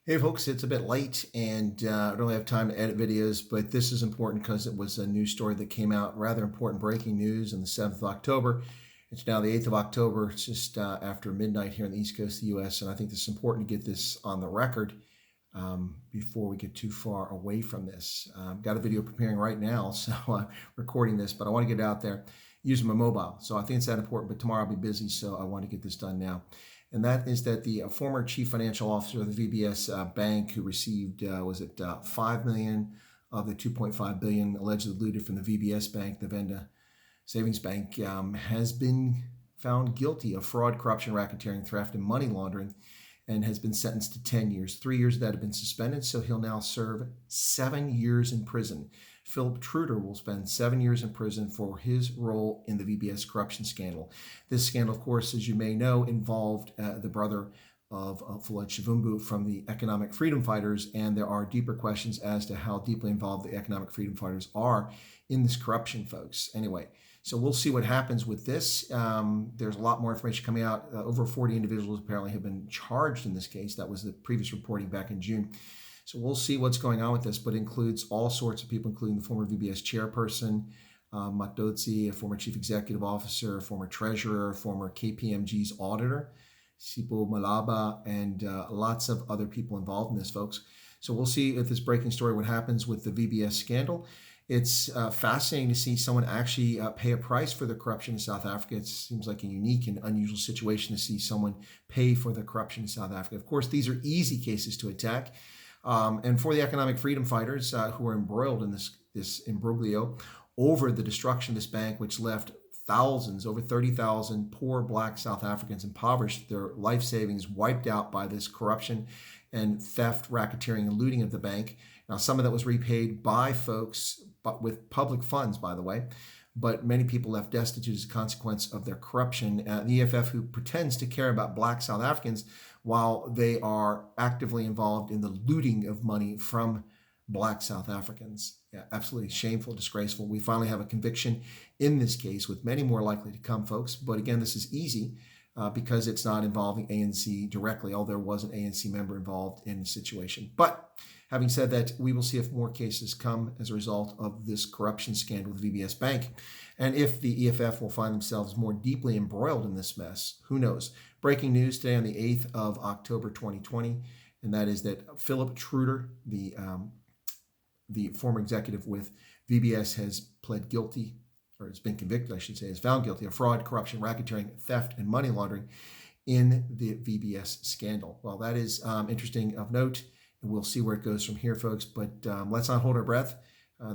Hey folks, it's a bit late and I don't really have time to edit videos, but this is important because it was a news story that came out, rather important breaking news on the 7th of October. It's now the 8th of October. It's just after midnight here on the East Coast of the U.S., and I think it's important to get this on the record before we get too far away from this. Got a video preparing right now, so I'm recording this, but I want to get it out there using my mobile. So I think it's that important, but tomorrow I'll be busy, so I want to get this done now. And that is that the former chief financial officer of the VBS bank, who received, $5 million of the $2.5 billion allegedly looted from the VBS bank, the Venda Savings Bank, has been found guilty of fraud, corruption, racketeering, theft, and money laundering, and has been sentenced to 10 years. 3 years of that have been suspended, so he'll now serve 7 years in prison. Phillip Truter will spend 7 years in prison for his role in the VBS corruption scandal. This scandal, of course, as you may know, involved the brother of Phillip from the Economic Freedom Fighters, and there are deeper questions as to how deeply involved the Economic Freedom Fighters are in this corruption, folks. Anyway, so we'll see what happens with this. There's a lot more information coming out. Over 40 individuals apparently have been charged in this case. That was the previous reporting back in June. So we'll see what's going on with this, but it includes all sorts of people, including the former VBS chairperson, Matodzi, a former chief executive officer, former treasurer, former KPMG's auditor, Julius Malema, and lots of other people involved in this, folks. So we'll see if this breaking story, what happens with the VBS scandal. It's fascinating to see someone actually pay a price for the corruption in South Africa. It seems like a unique and unusual situation to see someone pay for the corruption in South Africa. Of course, these are easy cases to attack. And for the Economic Freedom Fighters who are embroiled in this imbroglio over the destruction of this bank, which left thousands, over 30,000 poor Black South Africans impoverished, their life savings wiped out by this corruption and theft, racketeering, and looting of the bank. Now, some of that was repaid by folks, but with public funds, by the way, but many people left destitute as a consequence of their corruption. The EFF, who pretends to care about Black South Africans while they are actively involved in the looting of money from Black South Africans. Yeah, absolutely shameful, disgraceful. We finally have a conviction in this case, with many more likely to come, folks. But again, this is easy because it's not involving ANC directly, although there was an ANC member involved in the situation. But having said that, we will see if more cases come as a result of this corruption scandal with VBS Bank. And if the EFF will find themselves more deeply embroiled in this mess, who knows? Breaking news today on the 8th of October, 2020, and that is that Phillip Truter, the former executive with VBS, has pled guilty, or has been convicted, I should say, is found guilty of fraud, corruption, racketeering, theft, and money laundering in the VBS scandal. Well, that is interesting of note, and we'll see where it goes from here, folks. But let's not hold our breath.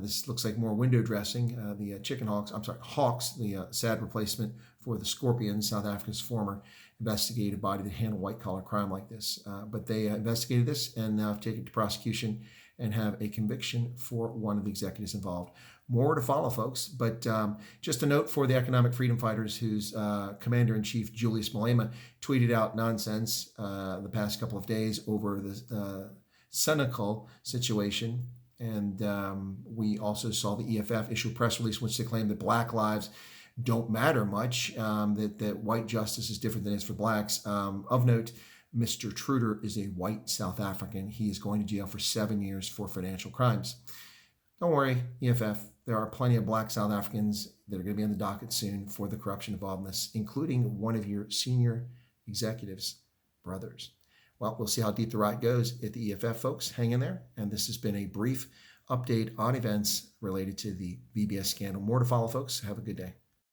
This looks like more window dressing. The Hawks, the sad replacement for the Scorpions, South Africa's former investigative body that handle white-collar crime like this. But they investigated this and now have taken it to prosecution and have a conviction for one of the executives involved. More to follow, folks. But just a note for the Economic Freedom Fighters, whose Commander-in-Chief, Julius Malema, tweeted out nonsense the past couple of days over the Senegal situation. And we also saw the EFF issue a press release in which they claimed that Black lives don't matter much, that white justice is different than it is for Blacks. Of note, Mr. Truter is a white South African. He is going to jail for 7 years for financial crimes. Don't worry, EFF, there are plenty of Black South Africans that are going to be on the docket soon for the corruption involved in this, including one of your senior executives' brothers. Well, we'll see how deep the rot goes at the EFF, folks. Hang in there. And this has been a brief update on events related to the VBS scandal. More to follow, folks. Have a good day.